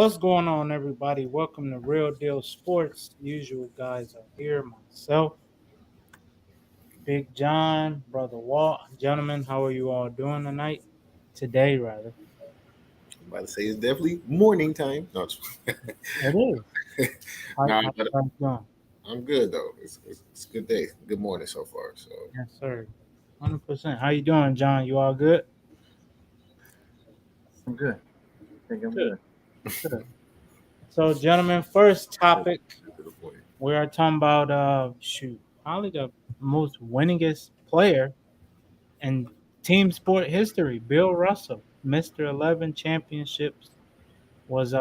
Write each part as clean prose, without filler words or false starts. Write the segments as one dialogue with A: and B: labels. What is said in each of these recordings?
A: What's going on, everybody? Welcome to Real Deal Sports. Usual guys are here. Myself, Big John, Brother Walt. Gentlemen, how are you all doing tonight? Today, rather.
B: I'm about to say it's definitely morning time. No,
A: It is. How,
B: nah,
A: how
B: but
A: you guys doing?
B: I'm good though. It's a good day, good morning so far. So
A: Yes, sir. 100%. How you doing, John? You all good?
C: I'm good. I think I'm
A: Good.
C: good.
A: Good. So, gentlemen, first
B: to
A: topic
B: the point.
A: we are talking about probably the most winningest player in team sport history, Bill Russell, Mr. 11 championships, was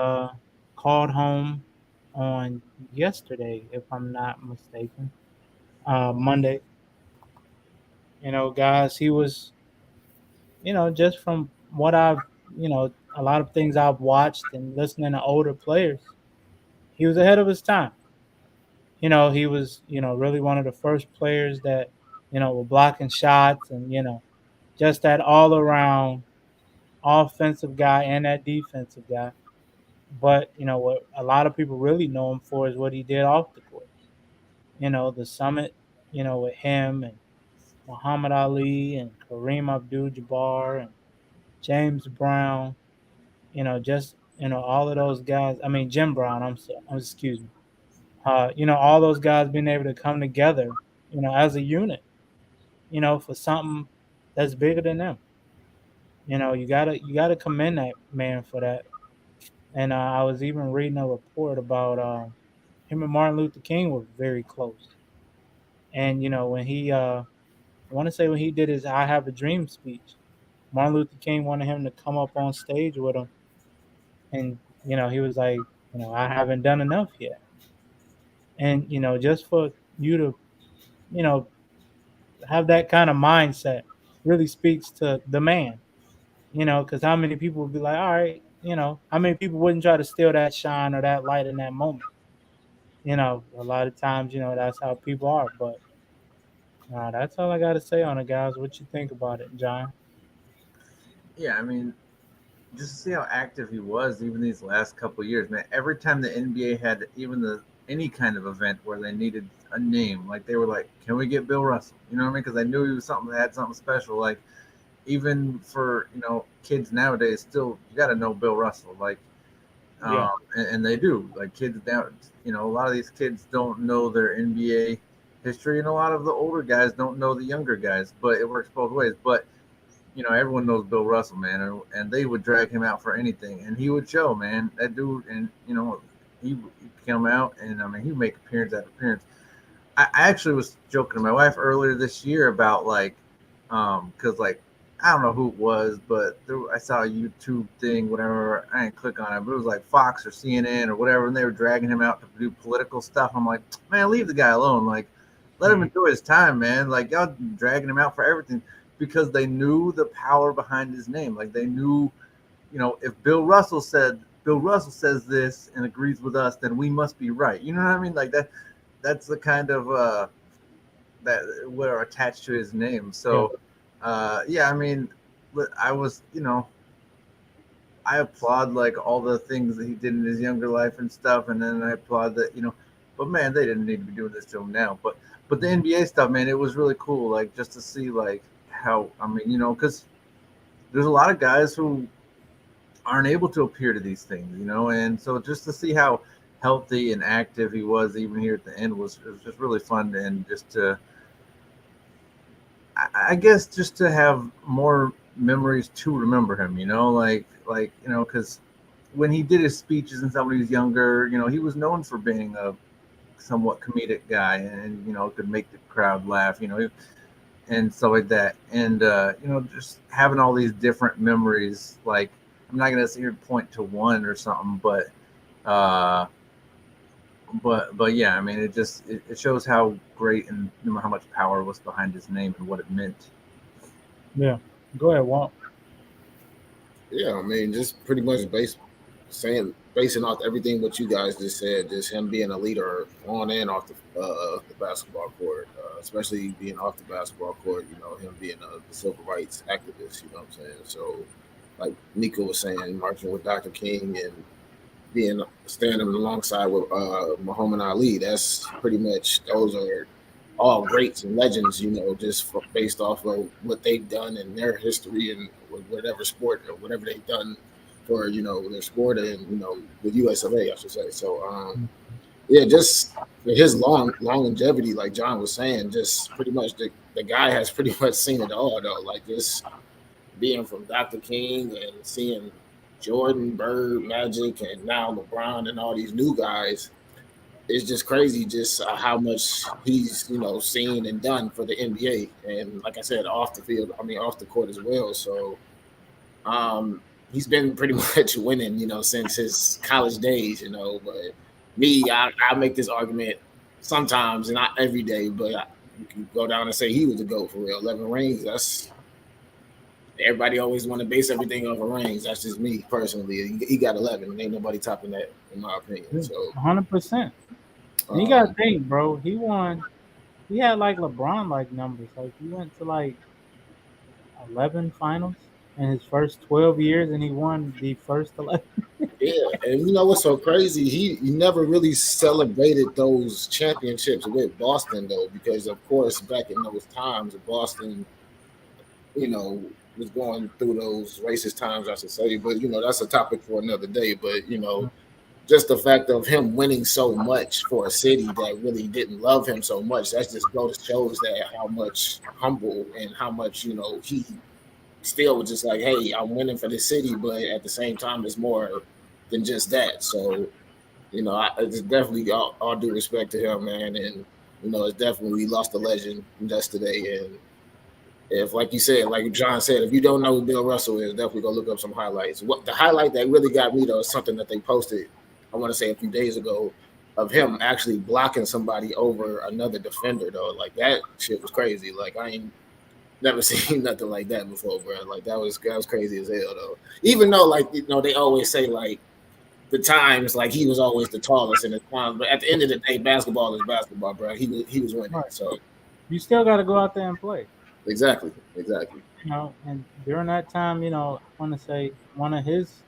A: called home on yesterday, if I'm not mistaken, Monday. Guys, he was, just from what a lot of things I've watched and listening to older players, he was ahead of his time. He was, really one of the first players that, were blocking shots and, just that all around offensive guy and that defensive guy. But what a lot of people really know him for is what he did off the court. The summit, with him and Muhammad Ali and Kareem Abdul-Jabbar and James Brown. Just all of those guys. I mean Jim Brown. Excuse me. All those guys being able to come together, as a unit. For something that's bigger than them. You gotta commend that man for that. And I was even reading a report about him and Martin Luther King were very close. And when I want to say when he did his "I Have a Dream" speech, Martin Luther King wanted him to come up on stage with him, and he was like, I haven't done enough yet. And just for you to you know have that kind of mindset really speaks to the man. Because how many people would be like, all right, how many people wouldn't try to steal that shine or that light in that moment? A lot of times, that's how people are. But that's all I got to say on it, guys. What you think about it, John?
C: Yeah, I mean, just to see how active he was even these last couple of years, man. Every time the NBA had even the any kind of event where they needed a name, like they were like, "Can we get Bill Russell?" You know what I mean? Because I knew he was something that had something special. Like even for kids nowadays, still you got to know Bill Russell. Like,
A: Yeah,
C: and they do. Like kids now, a lot of these kids don't know their NBA history, and a lot of the older guys don't know the younger guys. But it works both ways. But everyone knows Bill Russell, man, and they would drag him out for anything, and he would show, man, that dude, and he'd come out, and I mean, he'd make appearance after appearance. I actually was joking to my wife earlier this year about because like I don't know who it was, but I saw a YouTube thing, whatever. I didn't click on it, but it was like Fox or CNN or whatever, and they were dragging him out to do political stuff. I'm like, man, leave the guy alone. Like, let him
A: Mhm.
C: enjoy his time, man. Like, y'all dragging him out for everything because they knew the power behind his name. Like, they knew, if Bill Russell says this and agrees with us, then we must be right. You know what I mean? Like that. That's the kind of that were attached to his name.
A: Yeah,
C: So, yeah, I mean, I was, I applaud like all the things that he did in his younger life and stuff, and then I applaud that, but man, they didn't need to be doing this to him now. But the NBA stuff, man, it was really cool, like just to see like how I mean, because there's a lot of guys who aren't able to appear to these things, and so just to see how healthy and active he was even here at the end was just really fun and just to I guess just to have more memories to remember him, because when he did his speeches and somebody was younger, he was known for being a somewhat comedic guy and could make the crowd laugh, and stuff like that. And just having all these different memories, like I'm not gonna sit here and point to one or something, uh, but yeah, I mean, it shows how great and how much power was behind his name and what it meant.
A: yeah. Go ahead, Walt.
B: Yeah, I mean, just pretty much basing off everything what you guys just said, just him being a leader on and off the basketball court, especially being off the basketball court. Him being the civil rights activist. You know what I'm saying? So, like Nico was saying, marching with Dr. King and being standing alongside with Muhammad Ali. That's pretty much those are all greats and legends, just based off of what they've done in their history and whatever sport or whatever they've done for their sport and the US of A, I should say. So yeah, just for his longevity, like John was saying, just pretty much the guy has pretty much seen it all though. Like just being from Dr. King and seeing Jordan, Bird, Magic, and now LeBron and all these new guys, it's just crazy just how much he's seen and done for the NBA. And like I said, off the field, I mean off the court as well. So he's been pretty much winning, since his college days, But me, I make this argument sometimes, and not every day, but you can go down and say he was the GOAT for real. 11 rings, that's everybody always want to base everything off of rings. That's just me personally. He got 11, and ain't nobody topping that, in my opinion. So,
A: 100%. And you gotta
B: um,
A: think, bro. He won. He had like LeBron like numbers. Like he went to like 11 finals in his first 12 years, and he won the first 11.
B: yeah, and you know what's so crazy? He never really celebrated those championships with Boston though, because of course back in those times, Boston, was going through those racist times, I should say. But that's a topic for another day. But just the fact of him winning so much for a city that really didn't love him so much, that just goes shows that how much humble and how much he still was just like, hey, I'm winning for this city, but at the same time, it's more than just that. So it's definitely all due respect to him, man, and it's definitely we lost a legend yesterday, and if, like you said, like John said, if you don't know who Bill Russell is, definitely go look up some highlights. What the highlight that really got me though is something that they posted, I want to say a few days ago, of him actually blocking somebody over another defender though. Like that shit was crazy. Like I ain't never seen nothing like that before, bro. Like that was crazy as hell though. Even though like they always say like the times like he was always the tallest in his time, but at the end of the day, basketball is basketball, bro. He was winning.
A: Right.
B: So
A: You still got to go out there and play.
B: exactly.
A: And during that time, I want to say one of his,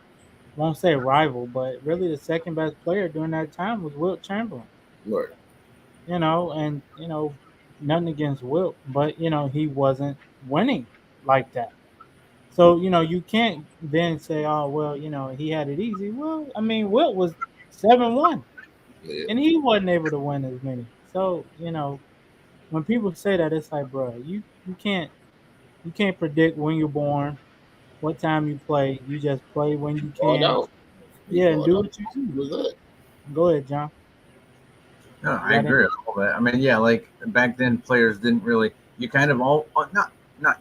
A: won't say rival, but really the second best player during that time was Wilt Chamberlain.
B: Right.
A: And nothing against Wilt, but he wasn't winning like that. So you can't then say, oh well, he had it easy. Well, I mean, Wilt was 7-1,
B: Yeah.
A: and he wasn't able to win as many. So when people say that, it's like, bro, you can't predict when you're born, what time you play. You just play when
B: He
A: you
B: balled
A: can.
B: out. He
A: Yeah, and
B: balled
A: do
B: out.
A: what you
B: He
A: do.
B: was good.
A: Go ahead, John.
C: No, I
A: Got it.
C: agree with all that. I mean, yeah, like back then, players didn't really. You kind of all not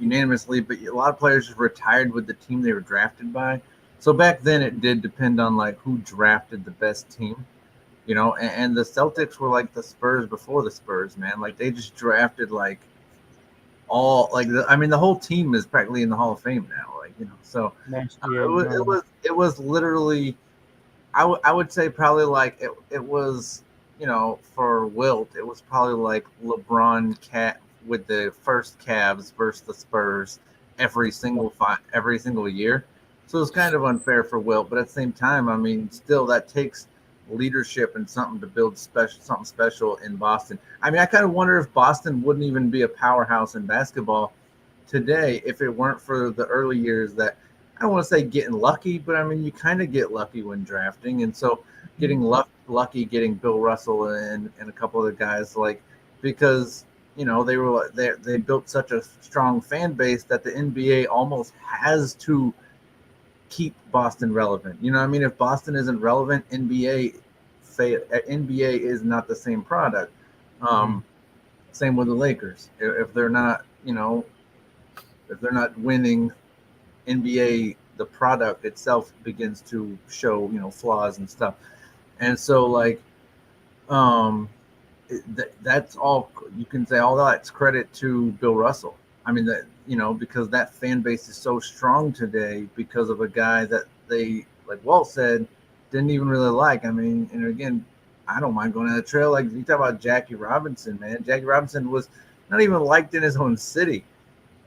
C: unanimously, but a lot of players just retired with the team they were drafted by. So back then, it did depend on like who drafted the best team, and the Celtics were like the Spurs before the Spurs, man. Like they just drafted like all like I mean, the whole team is practically in the Hall of Fame now, like So
A: Next
C: it
A: year,
C: was it was it was literally I would say probably like it was for Wilt it was probably like LeBron cat with the first Cavs versus the Spurs every single year, so it's kind of unfair for Wilt, but at the same time I mean still that takes leadership and something to build something special in Boston. I mean I kind of wonder if Boston wouldn't even be a powerhouse in basketball today if it weren't for the early years that I don't want to say getting lucky, but I mean, you kind of get lucky when drafting. And so getting lucky, getting Bill Russell and a couple of the guys like, because, they built such a strong fan base that the NBA almost has to keep Boston relevant. You know what I mean? If Boston isn't relevant, NBA is not the same product. Um, Same with the Lakers. If they're not, if they're not winning, NBA the product itself begins to show flaws and stuff, and so like that's all you can say. All that's credit to Bill Russell. I mean that because that fan base is so strong today because of a guy that they like Walt said didn't even really like. I mean, and again, I don't mind going on the trail. Like you talk about Jackie Robinson, man. Jackie Robinson was not even liked in his own city.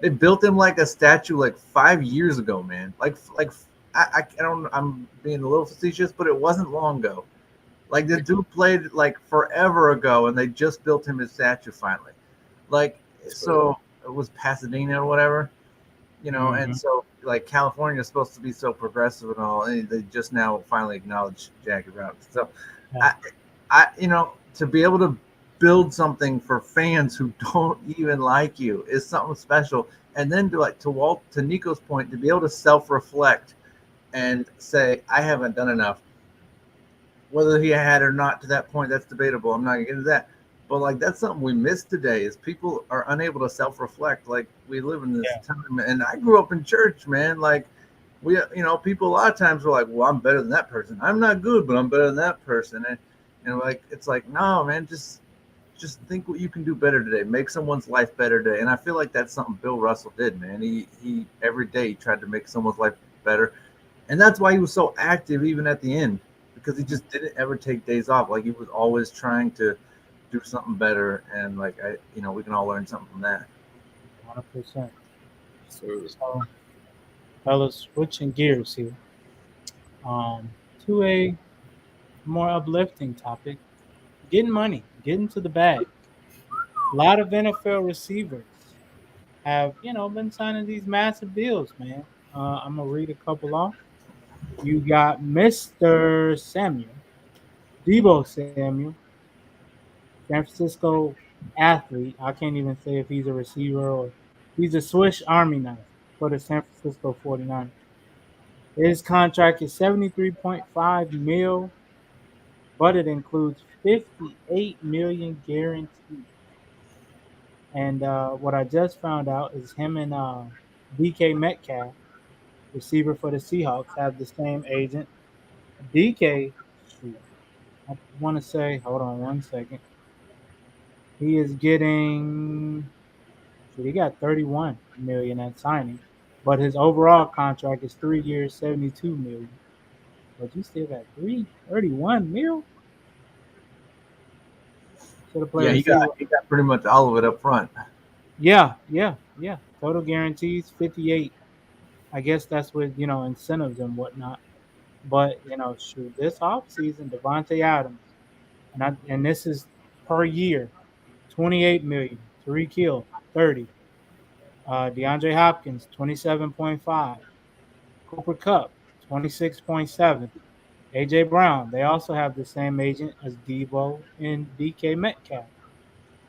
C: They built him like a statue like 5 years ago, man. Like I don't. I'm being a little facetious, but it wasn't long ago. Like the dude played like forever ago, and they just built him his statue finally. Like
B: That's crazy.
C: so, it was Pasadena or whatever, and
A: Hmm.
C: so like California is supposed to be so progressive and all, and they just now finally acknowledge Jackie Robinson. So,
A: Yeah,
C: I, to be able to build something for fans who don't even like you is something special. And then to Nico's point, to be able to self reflect and say, I haven't done enough. Whether he had or not to that point, that's debatable. I'm not gonna get into that. But like that's something we miss today is people are unable to self reflect. Like we live in this
A: yeah,
C: time, and I grew up in church, man. Like people a lot of times are like, well, I'm better than that person. I'm not good, but I'm better than that person. And like it's like, no, man, just think what you can do better today. Make someone's life better today. And I feel like that's something Bill Russell did, man. He every day he tried to make someone's life better, and that's why he was so active even at the end because he just didn't ever take days off. Like he was always trying to do something better, and we can all learn something from that.
A: 100%.
B: So
A: So, fellas, switching gears here, to a more uplifting topic: getting money, getting to the bag. A lot of NFL receivers have, been signing these massive deals, man. I'm gonna read a couple off. You got Mr. Samuel, Debo Samuel, San Francisco athlete. I can't even say if he's a receiver or he's a Swiss Army knife for the San Francisco 49ers. His contract is 73.5 mil, but it includes 58 million guaranteed. And what I just found out is him and DK Metcalf, receiver for the Seahawks, have the same agent. DK, shoot, I want to say, hold on one second. He is getting, shoot, he got 31 million at signing, but his overall contract is 3 years, 72 million. But you still got 31 mil. Should have played
C: Yeah,
A: receiver.
C: he got pretty much all of it up front.
A: Yeah, yeah, yeah. Total guarantees 58. I guess that's with incentives and whatnot. But shoot, this offseason, Devontae Adams, and this is per year, 28 million. Tariq Hill, 30. DeAndre Hopkins, 27.5. Cooper Cup, 26.7. AJ Brown, they also have the same agent as Debo and DK Metcalf.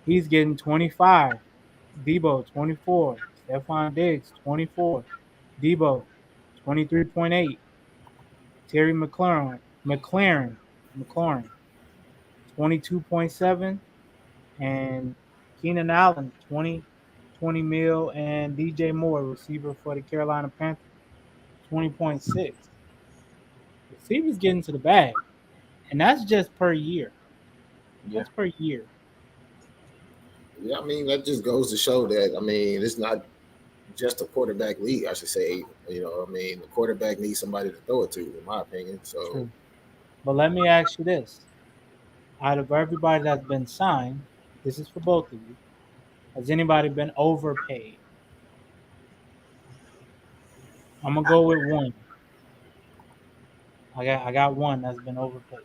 A: He's getting 25. Debo, 24. Stephon Diggs, 24. Debo, 23.8. Terry McLaurin, 22.7, and Keenan Allen, 20 mil, and DJ Moore, receiver for the Carolina Panthers, 20.6. Receivers getting to the bag, and that's just per year.
C: Yeah,
A: That's per year.
B: yeah, I mean that just goes to show that it's not just a quarterback league. I should say, the quarterback needs somebody to throw it to, in my opinion. So
A: True. But let me ask you this. Out of everybody that's been signed, this is for both of you. Has anybody been overpaid? I'm gonna go with one. I got one that's been overpaid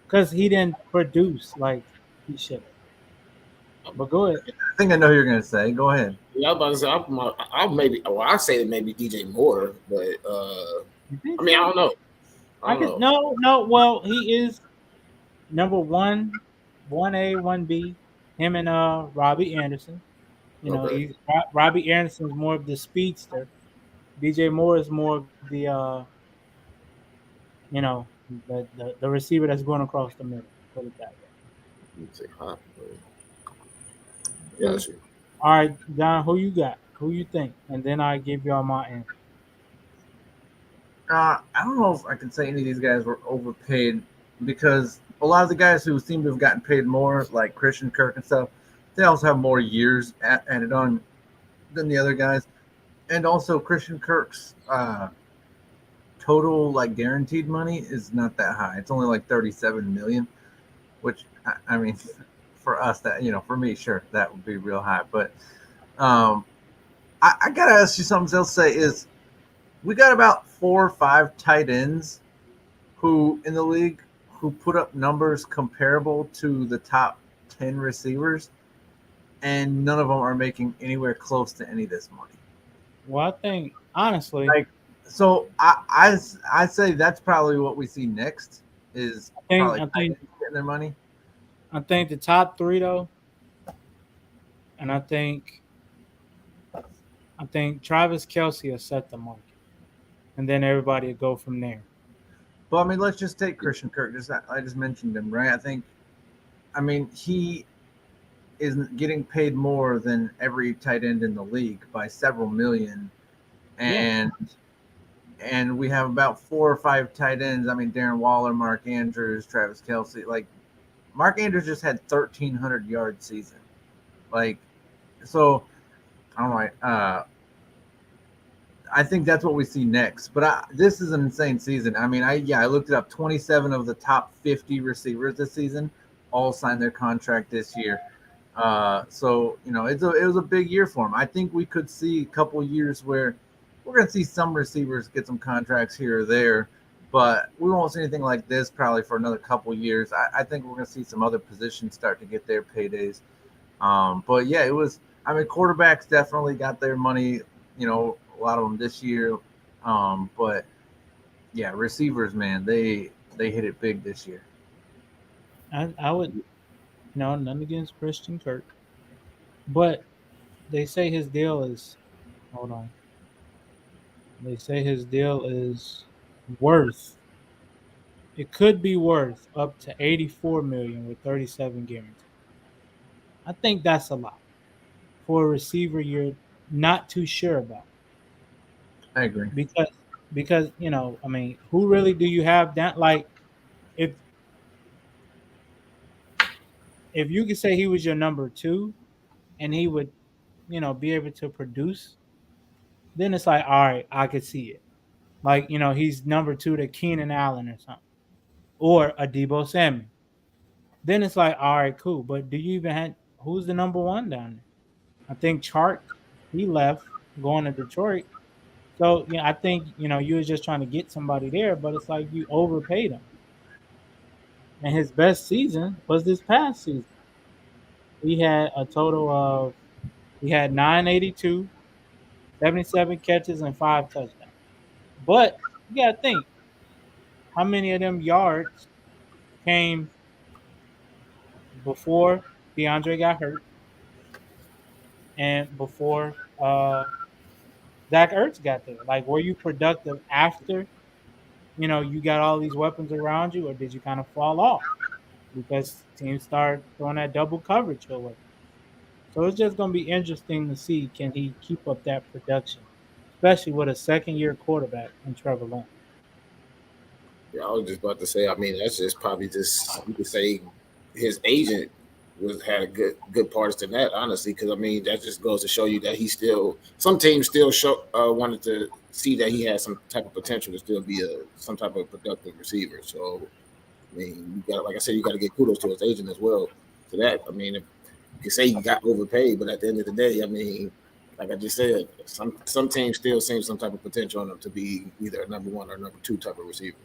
A: because he didn't produce like he should have. But go ahead.
C: I think I know who you're gonna say. Go ahead.
B: yeah, I was about to say I'll maybe well I say that maybe DJ Moore, but
A: You think
B: I
A: so?
B: don't know. I
A: I
B: don't
A: could
B: know.
A: no, no. Well, he is number one, 1A, 1B. Him and Robbie Anderson.
B: Okay.
A: Robbie Anderson's more of the speedster. DJ Moore is more of the you know the receiver that's going across the middle. Put it that way.
B: Let me say hot.
A: Okay.
B: Got you.
A: All right, John. Who you got? Who you think? And then I give y'all my answer.
C: I don't know if I can say any of these guys were overpaid because a lot of the guys who seem to have gotten paid more, like Christian Kirk and stuff, they also have more years added on than the other guys. And also, Christian Kirk's total like guaranteed money is not that high. It's only like 37 million, which I mean, for us that for me, sure that would be real high. But um, I gotta ask you something else. Say is we got about 4 or 5 tight ends who in the league who put up numbers comparable to the top 10 receivers, and none of them are making anywhere close to any of this money.
A: Well, I think honestly,
C: Like, so I say that's probably what we see next is
A: I think
C: probably
A: I
C: tight
A: think
C: ends getting their money.
A: I think the top three though, and I think Travis Kelsey will set the market, and then everybody will go from there.
C: But I mean, let's just take Christian Kirk. I just mentioned him, right? I mean, he is getting paid more than every tight end in the league by several million,
A: Yeah,
C: and we have about 4 or 5 tight ends. I mean, Darren Waller, Mark Andrews, Travis Kelsey. Like Mark Andrews just had 1,300 yard season. Like, so I don't know. I think that's what we see next. But this is an insane season. I mean, I looked it up. 27 of the top 50 receivers this season all signed their contract this year. So it was a big year for him. I think we could see a couple years where we're going to see some receivers get some contracts here or there, but we won't see anything like this probably for another couple years. I think we're going to see some other positions start to get their paydays. But yeah, it was. I mean, quarterbacks definitely got their money. A lot of them this year. But yeah, receivers, man, they hit it big this year.
A: I would, nothing against Christian Kirk, but they say his deal is. Hold on. They say his deal is worth. It could be worth up to 84 million with 37 guaranteed. I think that's a lot for a receiver you're not too sure about
C: I agree.
A: because I mean, who really do you have that? Like, if if you could say he was your number two and he would be able to produce, then it's like, all right, I could see it. Like, he's number two to Keenan Allen or something, or a Debo Samuel. Then it's like, all right, cool. But do you even have who's the number one down there? I think Chark, he left going to Detroit. So I think you were just trying to get somebody there, but it's like you overpaid him. And his best season was this past season. He had a total of he had 982, 77 catches, and 5 touchdowns. But you gotta think, how many of them yards came before DeAndre got hurt and before Zach Ertz got there? Like, were you productive after you got all these weapons around you, or did you kind of fall off because teams start throwing that double coverage your way? So it's just going to be interesting to see, can he keep up that production, especially with a second-year quarterback in Trevor Lawrence.
B: Yeah, I was just about to say. I mean, that's just probably just you could say his agent was had a good parts to that, honestly, because I mean that just goes to show you that he still some teams still wanted to see that he had some type of potential to still be some type of productive receiver. So I mean, you got like I said, you got to give kudos to his agent as well to that. I mean, if you can say he got overpaid, but at the end of the day, I mean, like I just said, some teams still see some type of potential on him to be either a number one or number two type of receiver.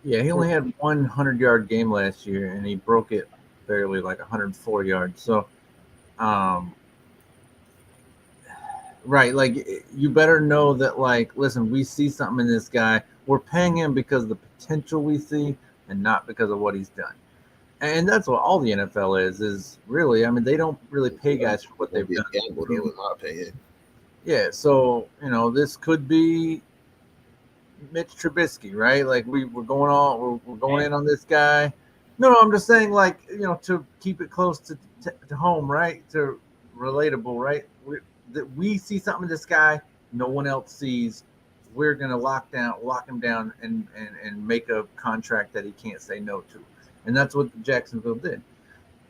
C: Yeah, he only had 100-yard game last year, and he broke it barely, like 104 yards. So, um, right, like you better know that. Like, listen, we see something in this guy. We're paying him because of the potential we see, and not because of what he's done. And that's what all the NFL is really. I mean, they don't really pay guys for what they've
B: Be a
C: done.
B: gamble, though, in my opinion.
C: Yeah, so this could be Mitch Trubisky, right? Like we're going in on this guy. No, I'm just saying, like to keep it close to home, right? To relatable, right? We see something in this guy no one else sees. We're gonna lock him down, and make a contract that he can't say no to, and that's what Jacksonville did.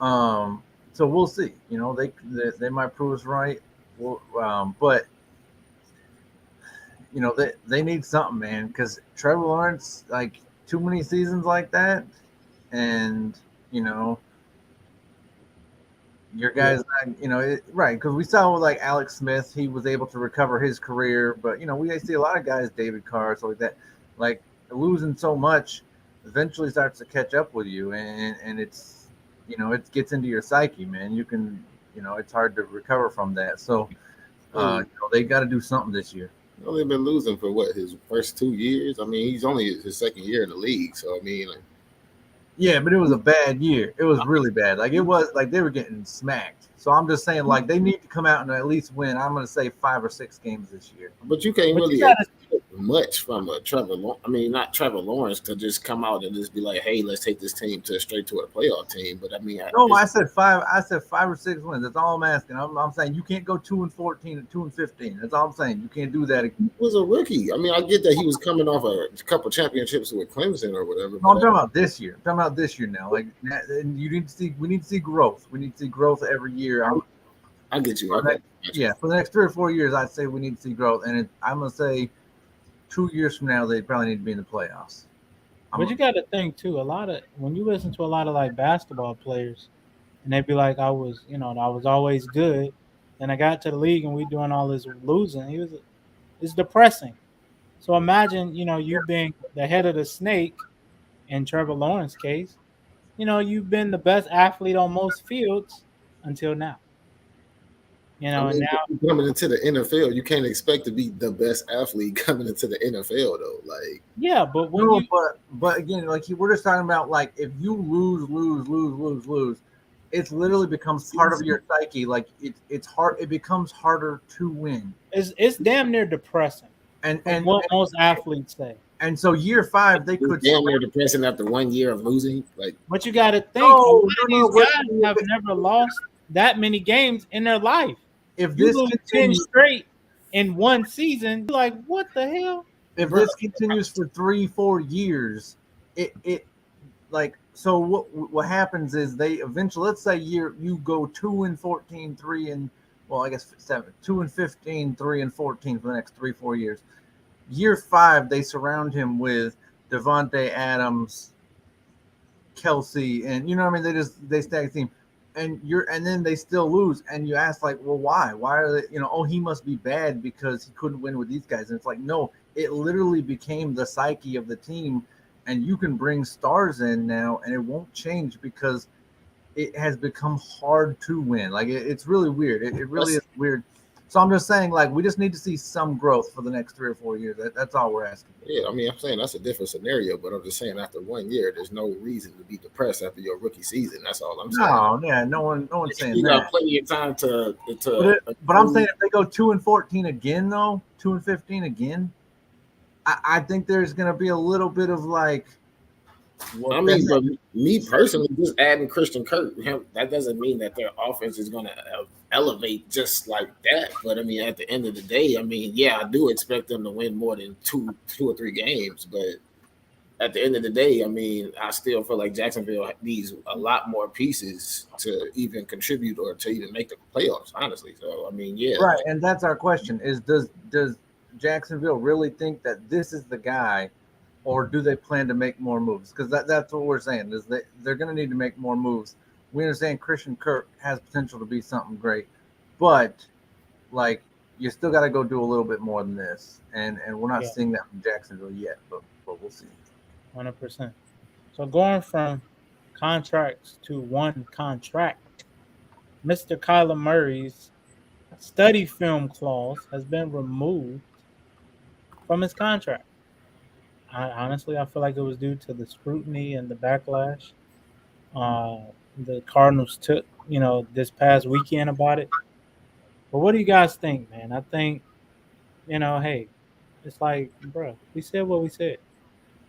C: So we'll see. They might prove us right. But they need something, man, because Trevor Lawrence, like, too many seasons like that, and Your guy's not, right? Because we saw with like Alex Smith, he was able to recover his career, but we see a lot of guys, David Carr, so like that, like losing so much, eventually starts to catch up with you, and it's, it gets into your psyche, man. You can, it's hard to recover from that. So,
B: Well,
C: they got to do something this year.
B: he's only been losing for what, his first 2 years. I mean, he's only his second year in the league, so I mean, like,
C: Yeah, but it was a bad year. It was really bad. Like it was like they were getting smacked. So I'm just saying, like they need to come out and at least win. I'm going to say 5 or 6 games this year.
B: but you can't
A: But you
B: really
A: gotta
B: expect much from a Trevor. I mean, not Trevor Lawrence to just come out and just be like, "Hey, let's take this team to straight to a playoff team." But I mean,
C: No, I said five. I said 5 or 6 wins. That's all I'm asking. I'm saying you can't go 2-14 and 2-15. That's all I'm saying. You can't do that.
B: he was a rookie. I mean, I get that he was coming off a couple championships with Clemson or whatever.
C: No, I'm
B: But
C: talking about this year. I'm talking about this year now. Like you need to see. We need to see growth. We need to see growth every year.
B: I get you.
C: For the
B: Okay.
C: next, yeah, for the next 3 or 4 years, I'd say we need to see growth. And I'm gonna say 2 years from now, they probably need to be in the playoffs.
A: But you got to think too. A lot of when you listen to a lot of like basketball players, and they be like, I was always good. Then I got to the league, and we doing all this losing. It's depressing. So imagine, you being the head of the snake in Trevor Lawrence's case. You've been the best athlete on most fields until now.
B: I
A: And
B: mean,
A: now,
B: coming into the NFL, you can't expect to be the best athlete coming into the NFL though. Like,
A: yeah. But when
C: No,
A: you,
C: but again, like we're just talking about like if you lose, it literally becomes part of your psyche. Like it's hard. It becomes harder to win.
A: it's damn near depressing.
C: And
A: From
C: and
A: what most athletes say.
C: and so year 5 they
B: it's
C: could
B: damn near
C: surround.
B: depressing after 1 year of losing. Like,
A: But you got to think, a lot
C: No,
A: of
C: no,
A: these
C: no.
A: guys have never lost that many games in their life.
C: If
A: You
C: this
A: lose 10
C: continues,
A: straight in one season, you're like, what the hell?
C: if
B: bro,
C: this continues for 3-4 years, it like so what happens is they eventually, let's say you go 2-14, 3 and well, I guess 7, 2-15, 3-14 for the next 3-4 years. Year 5 they surround him with Devontae Adams, Kelsey, and you know what I mean. They stack the team, and then they still lose, and you ask like, well, why? Why are they? Oh, he must be bad because he couldn't win with these guys. And it's like, no, it literally became the psyche of the team, and you can bring stars in now, and it won't change because it has become hard to win. Like it's really weird. It really
B: that's
C: is weird. So I'm just saying, like, we just need to see some growth for the next 3 or 4 years. That's all we're asking.
B: yeah. I mean, I'm saying that's a different scenario, but I'm just saying after 1 year, there's no reason to be depressed after your rookie season. That's all I'm saying.
C: No, yeah, no one's saying
B: You got
C: that.
B: plenty of time to
C: But I'm saying if they go 2-14 again, though, 2-15 again, I think there's gonna be a little bit of like,
B: I
C: what the
B: mean,
C: heck?
B: but me personally, just adding Christian Kirk, that doesn't mean that their offense is going to elevate just like that. But I mean, at the end of the day, I mean, yeah, I do expect them to win more than two or three games. But at the end of the day, I mean, I still feel like Jacksonville needs a lot more pieces to even contribute or to even make the playoffs. Honestly, so I mean, yeah,
C: Right, and that's our question: is does Jacksonville really think that this is the guy, or do they plan to make more moves? Because that's what we're saying is that they're going to need to make more moves. We understand Christian Kirk has potential to be something great, but like you still got to go do a little bit more than this, and we're not
A: Yeah,
C: seeing that from Jacksonville yet, but we'll see.
A: 100%. So going from contracts to one contract, Mr. Kyler Murray's study film clause has been removed from his contract. I feel like it was due to the scrutiny and the backlash uh, the Cardinals took, this past weekend about it. But what do you guys think, man? I think, hey, it's like, bro, we said what we said.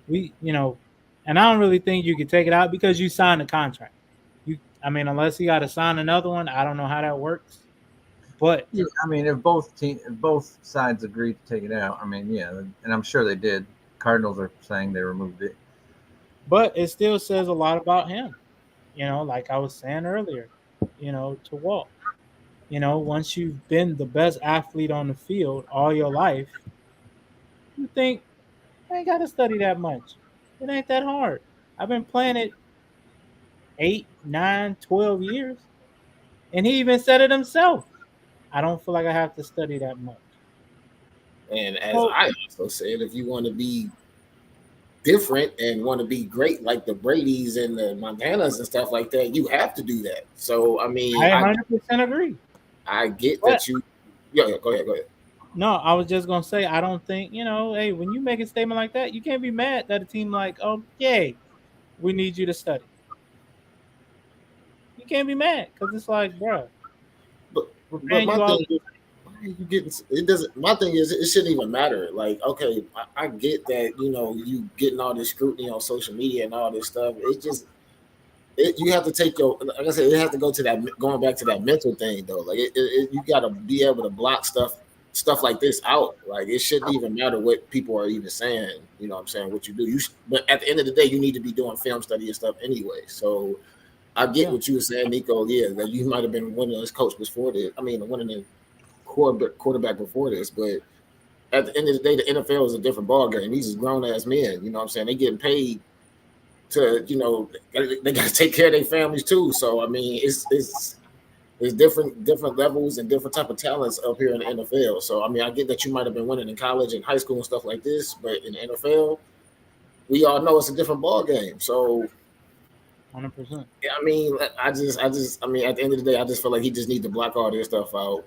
A: And I don't really think you could take it out because you signed a contract. Unless you got to sign another one, I don't know how that works. But
C: Yeah, I mean, if both sides agreed to take it out, I mean, yeah, and I'm sure they did. Cardinals are saying they removed it.
A: it still says a lot about him. Like I was saying earlier, to Walt. Once you've been the best athlete on the field all your life, you think I ain't got to study that much. It ain't that hard. I've been playing it 8, 9, 12 years. And he even said it himself. I don't feel like I have to study that much.
B: And as
A: So
B: I also said, if you want to be different and want to be great like the Brady's and the Montanas and stuff like that, you have to do that. So I mean,
A: I 100% agree.
B: I get
A: But
B: that you. Yeah, yeah, go ahead, go ahead.
A: no, I was just gonna say I don't think hey, when you make a statement like that, you can't be mad that a team like, oh yay, we need you to study. You can't be mad because it's like, bro,
B: But
A: we're
B: but
A: paying
B: my
A: you all
B: thing
A: this.
B: is, why are you getting? It doesn't. My thing is, it shouldn't even matter. Like, okay, I get that you getting all this scrutiny on social media and all this stuff. It just you have to take your like I said, it has to go to that going back to that mental thing though. Like you got to be able to block stuff like this out. Like it shouldn't even matter what people are even saying. You know what I'm saying? What you do. But at the end of the day, you need to be doing film study and stuff anyway. So I get
A: Yeah,
B: what you were saying, Nico. Yeah, that you might have been winning as coach before this. I mean, winning the quarterback before this, but at the end of the day, the NFL is a different ball game. These are grown ass men. You know what I'm saying? They getting paid to they got to take care of their families too. So I mean, it's different levels and different type of talents up here in the NFL. So I mean, I get that you might have been winning in college and high school and stuff like this, but in the NFL, we all know it's a different ball game. So
A: 100%.
B: I mean, I mean, at the end of the day, I just feel like he just need to block all this stuff out.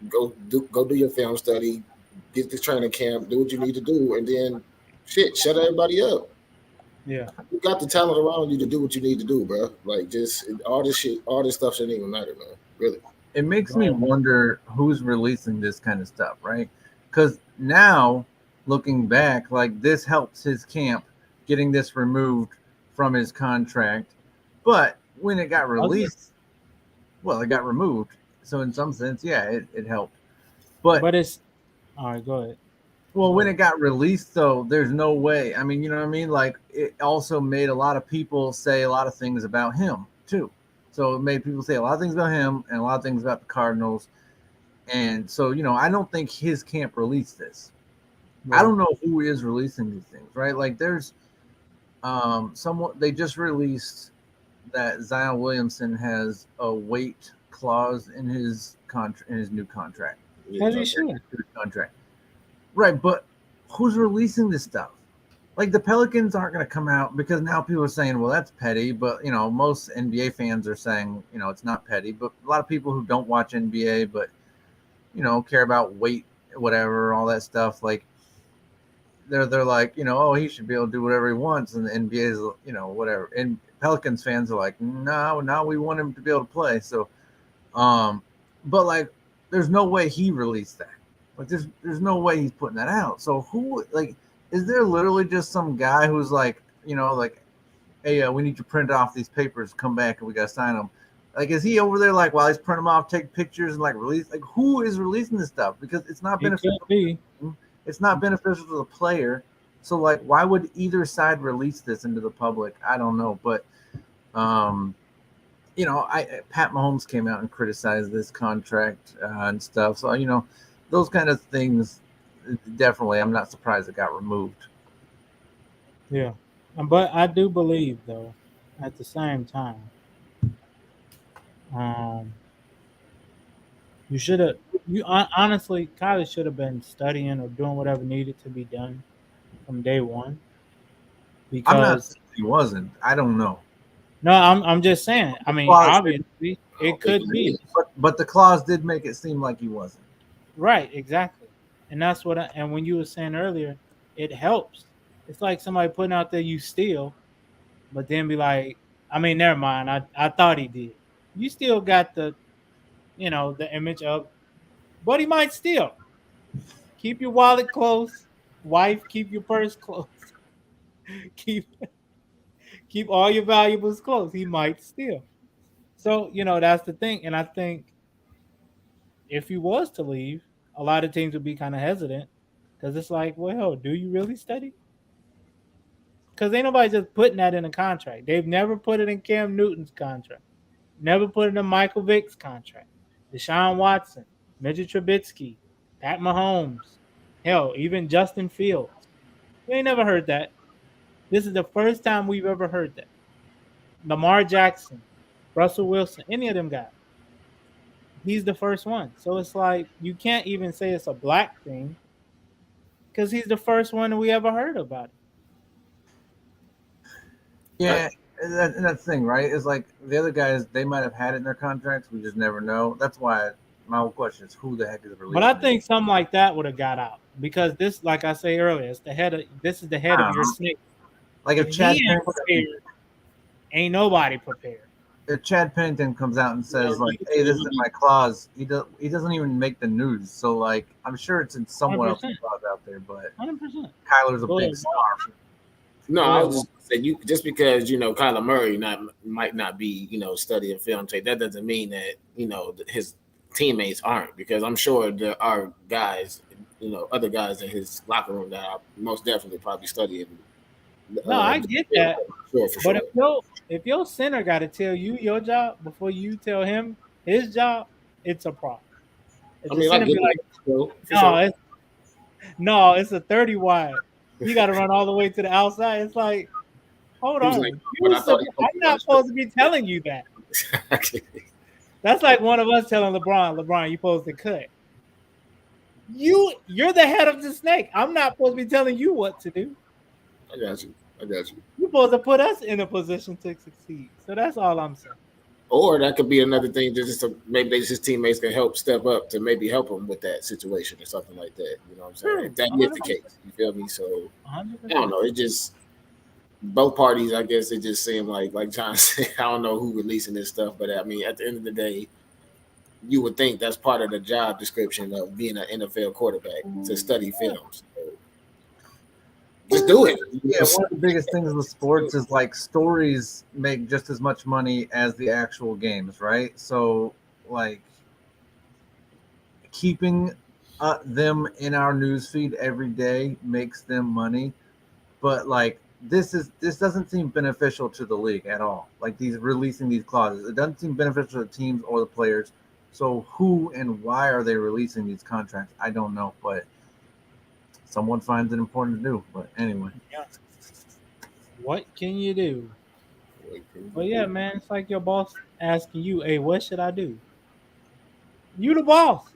B: Go do your film study, get the training camp, do what you need to do, and then shut everybody up.
A: Yeah,
B: You got the talent around you to do what you need to do, bro. Like just all this stuff shouldn't even matter, man. Really.
C: It makes me
A: right.
C: wonder who's releasing this kind of stuff, right? Because now, looking back, like this helps his camp getting this removed from his contract. But when it got
A: Does it?
C: released, well, it got removed. So in some sense, yeah, it helped. But
A: But it's all right. Go ahead.
C: well,
A: Go
C: when it
A: ahead.
C: got released, though, there's no way. I mean, you know what I mean? Like, it also made a lot of people say a lot of things about him, too. So it made people say a lot of things about him and a lot of things about the Cardinals. And so, I don't think his camp released this. I
A: Right.
C: don't know who is releasing these things, right? Like, there's someone, they just released that Zion Williamson has a weight clause in his contract, in his new contract,
A: As
B: Yeah.
A: he should.
C: contract. Right, but who's releasing this stuff? Like the Pelicans aren't going to come out because now people are saying, well, that's petty. But most NBA fans are saying, it's not petty. But a lot of people who don't watch NBA but care about weight, whatever, all that stuff, like they're like, oh, he should be able to do whatever he wants, and the NBA is, whatever. And Pelicans fans are like, no, now we want him to be able to play. So, um, but like, there's no way he released that. Like, there's no way he's putting that out. So who like is there literally just some guy who's like, like, hey, we need to print off these papers, come back, and we got to sign them. Like, is he over there like while he's printing them off, take pictures and like release? Like, who is releasing this stuff? Because it's not
A: It could
C: beneficial.
A: be.
C: It's not beneficial to the player. So like, why would either side release this into the public? I don't know, but um, I Pat Mahomes came out and criticized this contract and stuff. So those kind of things. Definitely, I'm not surprised it got removed.
A: Yeah. But I do believe though, at the same time, um, you should have. Honestly, college should have been studying or doing whatever needed to be done from day one.
C: I'm not
A: Because
C: saying he wasn't. I don't know.
A: no, I'm just saying. I mean,
C: Clause did,
A: obviously,
B: I
A: it
B: don't think
A: could
B: he
A: be
B: is.
C: but the clause did make it seem like he wasn't.
A: right. Exactly, and that's what. And when you were saying earlier, it helps. It's like somebody putting out there you steal, but then be like, I mean, never mind. I thought he did. You still got the image of, but he might steal. Keep your wallet close. Wife, keep your purse close. keep keep all your valuables close. He might steal. So, that's the thing. And I think if he was to leave, a lot of teams would be kind of hesitant because it's like, well, do you really study? Because ain't nobody just putting that in a contract. They've never put it in Cam Newton's contract, never put it in Michael Vick's contract, Deshaun Watson, Mitchell Trubisky, Pat Mahomes, hell, even Justin Fields. We ain't never heard that. This is the first time we've ever heard that. Lamar Jackson, Russell Wilson, any of them guys. he's the first one. So it's like you can't even say it's a black thing because he's the first one we ever heard about it.
B: I,
C: Yeah, and that's the thing, right? Is like the other guys, they might have had it in their contracts. We just never know. That's why my whole question is, who the heck is
A: But I
C: releasing it?
A: think something like that would have got out because this, like I say earlier, it's the head of this is the head of your snake.
C: Like
A: If he ain't prepared, ain't nobody prepared.
C: if Chad Pennington comes out and
B: yeah,
C: says like, "Hey, this is my clause," he doesn't even make the news. So like, I'm sure it's in someone else's
A: 100%.
C: clause out there. But
A: 100%.
C: Kyler's a
A: Go
C: big
A: ahead.
C: star.
B: no,
A: Go
B: I
A: ahead.
B: was just saying you just because Kyler Murray might not be studying film tape. That doesn't mean that his teammates aren't, because I'm sure there are guys, other guys in his locker room that are most definitely probably studying.
A: No, I get
B: Film
A: that.
B: tape, sure, for
A: But
B: sure.
A: if your center got to tell you your job before you tell him his job, it's a problem. If
B: I
A: the
B: mean, I
A: center
B: get
A: be like,
B: it, for
A: no,
B: sure.
A: it's a 30 wide. You got to run all the way to the outside. It's like, hold
B: He was like,
A: on.
B: but I thought he
A: I'm
B: focused on
A: not supposed to be telling you that.
B: the
A: That's like one of us telling LeBron, you supposed to cut. You're the head of the snake. I'm not supposed to be telling you what to do.
B: I got you. I got you.
A: You're supposed to put us in a position to succeed. So that's all I'm saying.
B: Or that could be another thing, just to, maybe his teammates can help step up to maybe help him with that situation or something like that. You know what I'm saying?
A: True.
B: If that is the
A: 100%.
B: case, you feel me? So I don't
A: 100%.
B: know. It just both parties, I guess, it just seemed like John said. I don't know who releasing this stuff, but I mean, at the end of the day, you would think that's part of the job description of being an NFL quarterback to study films. So just do it.
C: Yeah, one of the biggest things with sports is like stories make just as much money as the actual games, right? So like keeping them in our news feed every day makes them money, but like this doesn't seem beneficial to the league at all. Like these releasing these clauses, it doesn't seem beneficial to the teams or the players. So who and why are they releasing these contracts? I don't know, but someone finds it important to do. But anyway,
A: Yeah. What can you do? But yeah, man, it's like your boss asking you, hey, what should I do? You the boss.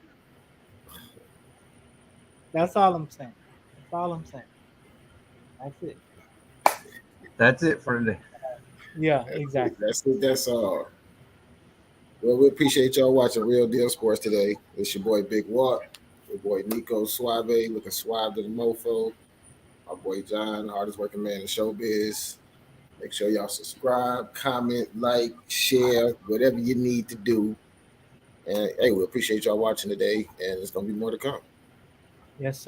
A: That's all I'm saying. That's all I'm saying. That's it.
C: that's it for today.
A: Yeah, exactly.
B: That's it. That's all. Well, we appreciate y'all watching Real Deal Sports today. It's your boy Big Watt, your boy Nico Suave, looking suave to the mofo. My boy John, hardest working man in showbiz. Make sure y'all subscribe, comment, like, share, whatever you need to do. And hey, we appreciate y'all watching today, and there's gonna be more to come.
A: Yes,